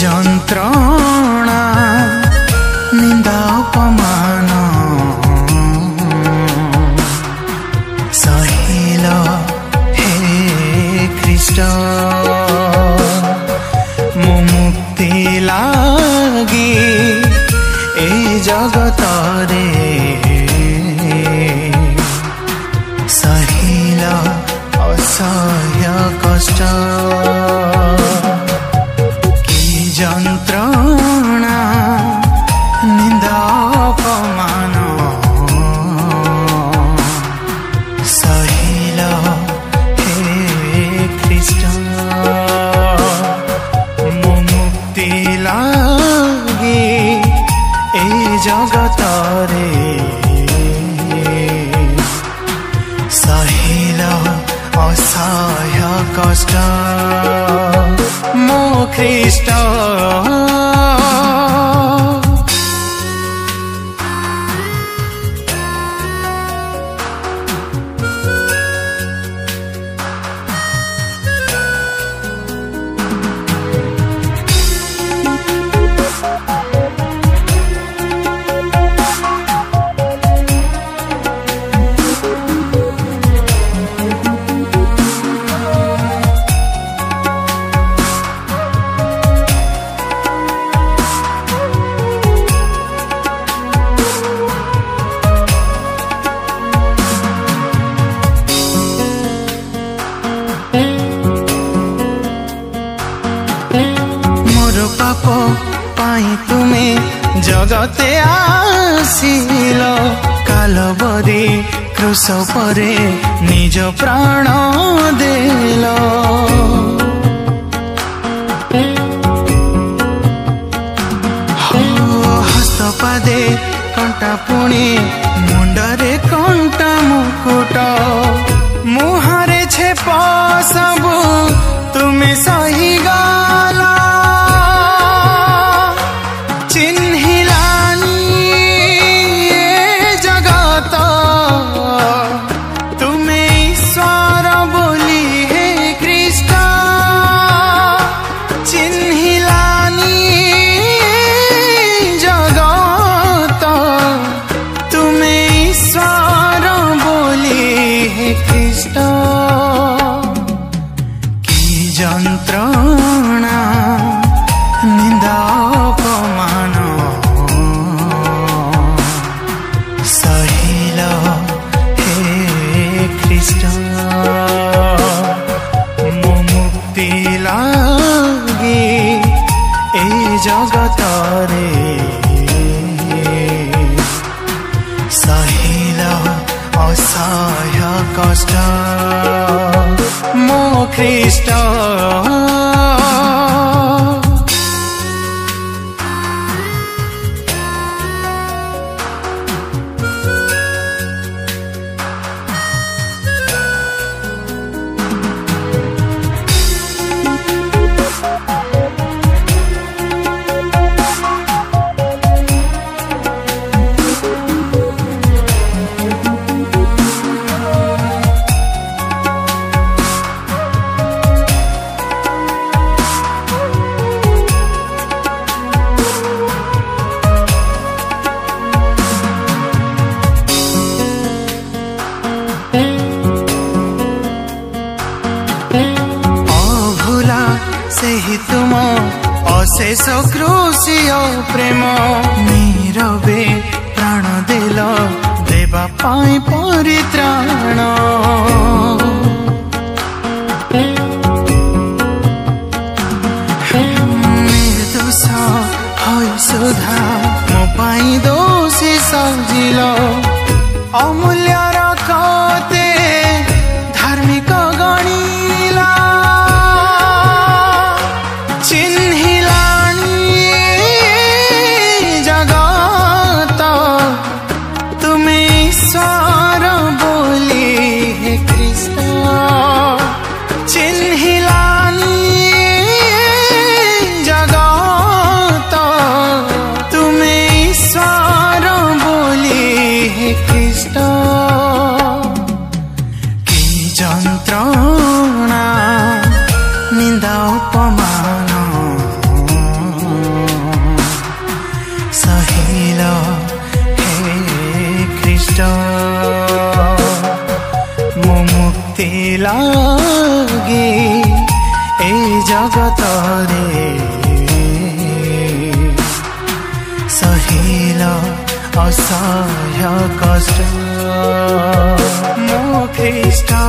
यंत्रणा निंदा अपमान सहिल हे ख्रीष्ट मो मुक्ति लागी ए जगत रे सहिल असह्य कष्ट यंत्रणा निंदा अपमान सहिल हे ख्रीष्ट मो मुक्ति लागी ए जगत रे सहिल असह्य कष्ट मो ख्रीष्ट पाप पाई तुमे जगते आसिल कालबरी क्रूस परे निज प्राण देल हस्तपादे कंटा पुणी मुंडरे कंटा मुकुट मुहरे छेप सबु तुमे सही गला यंत्रणा निंदा अपमान सहिल हे ख्रीष्ट मो मुक्ति लागी ए जगत रे सहिल असह्य कष्ट मो ख्रीष्ट ही तुम अशेष क्रूसीय प्रेम नीरवे प्राण देल देवा पाई परित्राण निर्दोष हई सुधा मो पाई दोषी सजिल अमूल्य रखते धार्मिक गणिला चिन्हिलानी जगत तुम ईश्वर बोली हे कृष्ण चिन्हिलानी जगत तुम ईश्वर बोली हे कृष्ण की जंत्रणा निंदा अपमान सहिल हे कृष्ण मो मुक्ति लागे ए जगत रे सहिल असह्य कष्ट मो कृष्ण